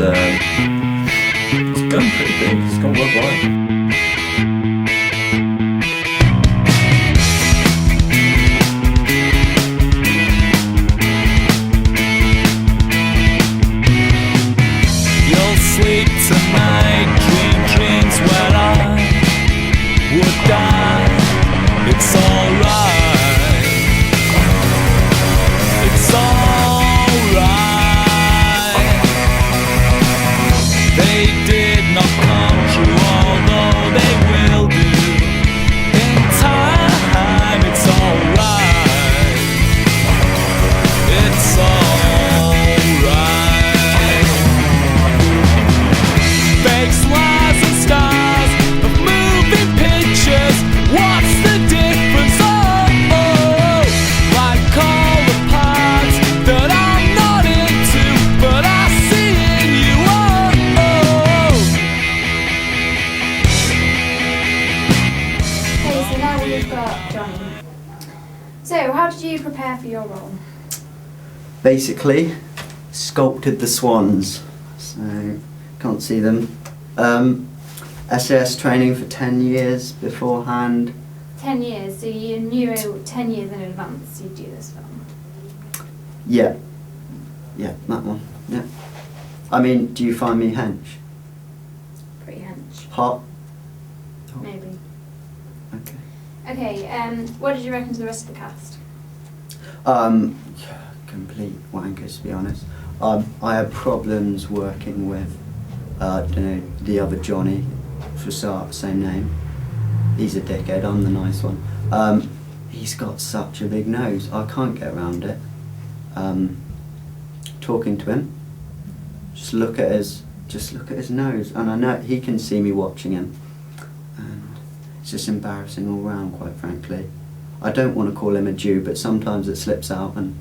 it's gone pretty big. It's gone worldwide. So, how did you prepare for your role? Basically, sculpted the swans, so can't see them. SAS training for 10 years beforehand. 10 years, so you knew 10 years in advance you'd do this film? Yeah, that one, yeah. I mean, do you find me hench? Pretty hench. Hot? Maybe. Okay. Okay, what did you reckon to the rest of the cast? Complete wankers, to be honest. I had problems working with, the other Johnny, for start, same name. He's a dickhead, I'm the nice one. He's got such a big nose, I can't get around it. Talking to him, just look at his nose, and I know he can see me watching him. And it's just embarrassing all round, quite frankly. I don't want to call him a Jew, but sometimes it slips out, and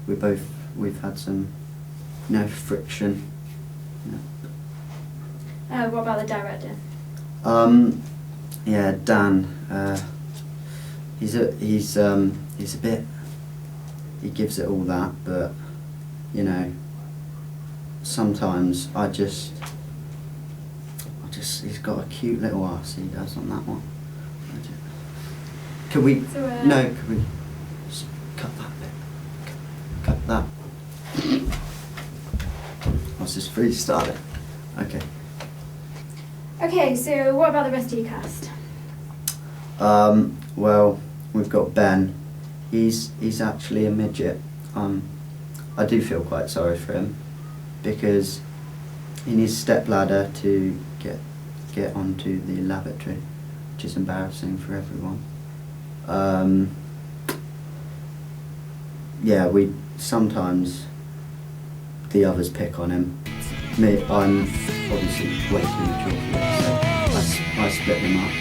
we've had some, friction. What about the director? Yeah, Dan. He's a bit. He gives it all that, but sometimes he's got a cute little arse he does on that one. Could we? Could we just cut that bit? Cut that. I was just freestyling. Okay. Okay, so what about the rest of your cast? Well, we've got Ben. He's actually a midget. I do feel quite sorry for him because he needs a stepladder to get onto the lavatory, which is embarrassing for everyone. Yeah, we sometimes the others pick on him. Me, I'm obviously way too mature for this, so I split them up.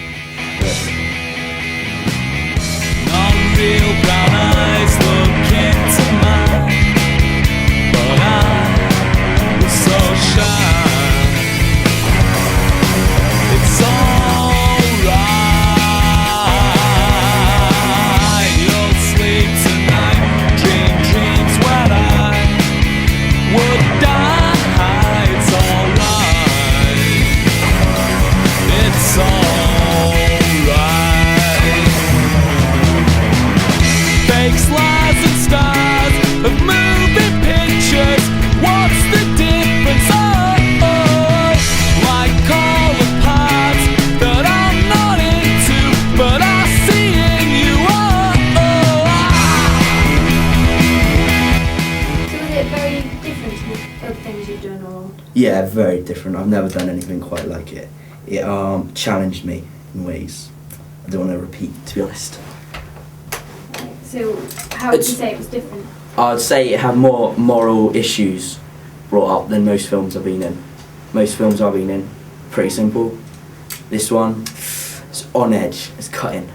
Real brown eyes look into mine, but I was so shy. It's alright. You'll sleep tonight, dream dreams when I would die. It's alright. It's alright. Slides and stars of moving pictures. What's the difference? Like all the parts that I'm not into, but I see in you. So was it very different to other things you've done, or? Yeah, very different. I've never done anything quite like it. It challenged me in ways I don't want to repeat, to be honest. So how would you say it was different? I'd say it had more moral issues brought up than most films I've been in. Most films I've been in, pretty simple. This one, it's on edge, it's cutting.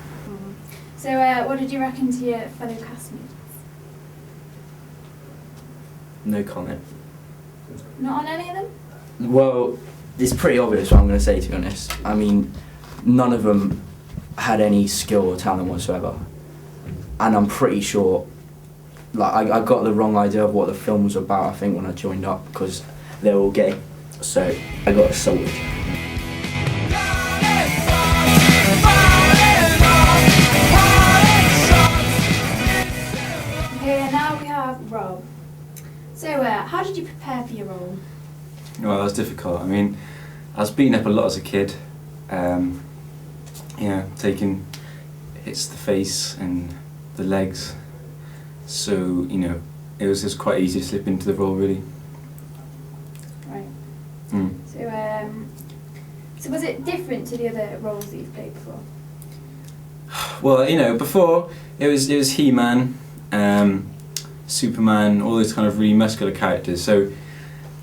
So what did you reckon to your fellow castmates? No comment. Not on any of them? Well, it's pretty obvious what I'm going to say, to be honest. I mean, none of them had any skill or talent whatsoever. And I'm pretty sure, I got the wrong idea of what the film was about, I think, when I joined up, because they were all gay. So I got assaulted. Okay, and now we have Rob. So, how did you prepare for your role? Well, that was difficult. I mean, I was beaten up a lot as a kid. Taking hits to the face and the legs. So, it was just quite easy to slip into the role, really. Right. Mm. So was it different to the other roles that you've played before? Well, before it was He-Man, Superman, all those kind of really muscular characters. So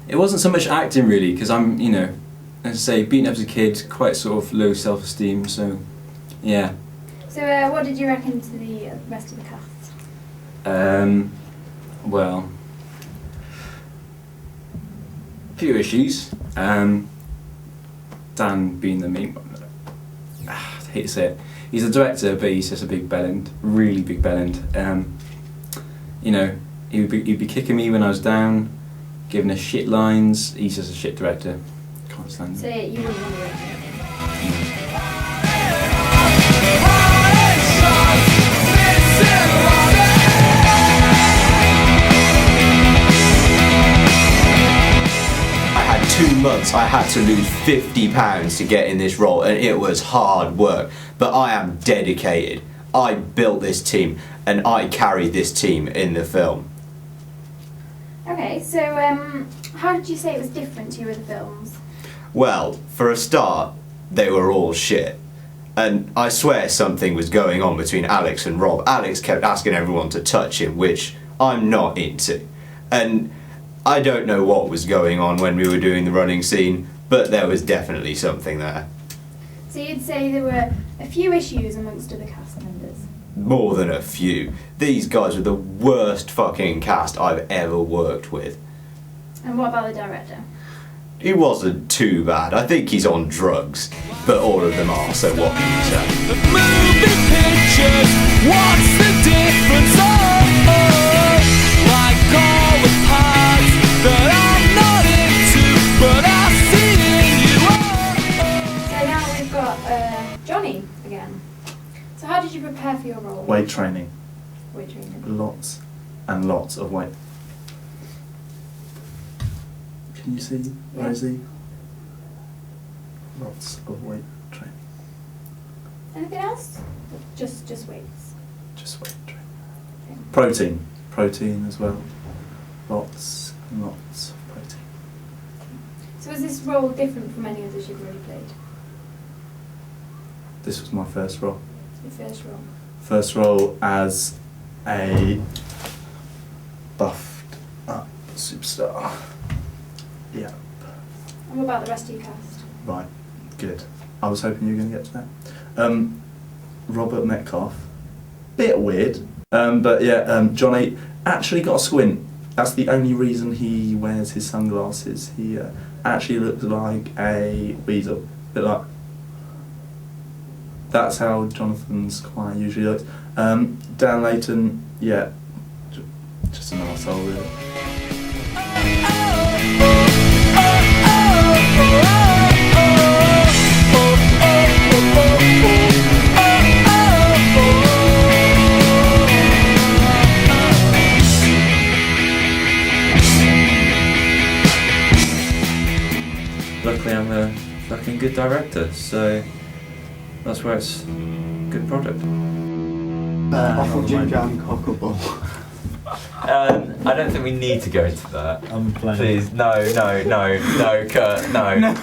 it wasn't so much acting really, because I'm, as I say, beaten up as a kid, quite sort of low self-esteem. So, yeah. So what did you reckon to the rest of the cast? Well, few issues. Dan being the main one. I hate to say it. He's a director, but he's just a big bellend, really big bellend. He'd be kicking me when I was down, giving us shit lines. He's just a shit director. Can't stand So him. you wouldn't want to work with him? I had 2 months. I had to lose £50 to get in this role, and it was hard work. But I am dedicated. I built this team, and I carried this team in the film. Okay, so how did you say it was different to your other films? Well, for a start, they were all shit. And I swear something was going on between Alex and Rob. Alex kept asking everyone to touch him, which I'm not into. And I don't know what was going on when we were doing the running scene, but there was definitely something there. So you'd say there were a few issues amongst other cast members? More than a few. These guys were the worst fucking cast I've ever worked with. And what about the director? He wasn't too bad. I think he's on drugs, but all of them are, so what can you say? The movie pictures, what's the difference? Like all the parts that I'm not into, but I see in you. So now we've got Johnny again. So how did you prepare for your role? Weight training. Weight training. Lots and lots of weight. Can you see, Yeah. Rosie? Lots of weight training. Anything else? Just weights. Just weight training. Okay. Protein. Protein as well. Lots and lots of protein. So was this role different from any others you've already played? This was my first role. Your first role? First role as a buffed up superstar. Yeah. And what about the rest of your cast? Right, good. I was hoping you were going to get to that. Robert Metcalf, bit weird, but yeah, Johnny actually got a squint. That's the only reason he wears his sunglasses. He actually looks like a weasel, bit like. That's how Jonathan Squire usually looks. Dan Layton, yeah, just an arsehole really. Luckily, I'm a fucking good director, so that's where it's a good product. Waffle Jim Jam Cockable. I don't think we need to go into that. I'm playing. Please, no, Kurt, no. No,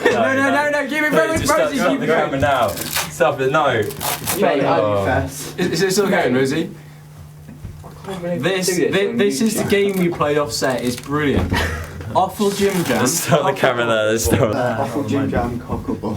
keep it very Just stop the camera now. Stop it, no. Mate, I Oh. confess. Is it still going, Rosie? This is the game we played offset. It's brilliant. Awful Jim Jam. Let's start the camera there. Let's start. Waffle Jim Jam Cockable.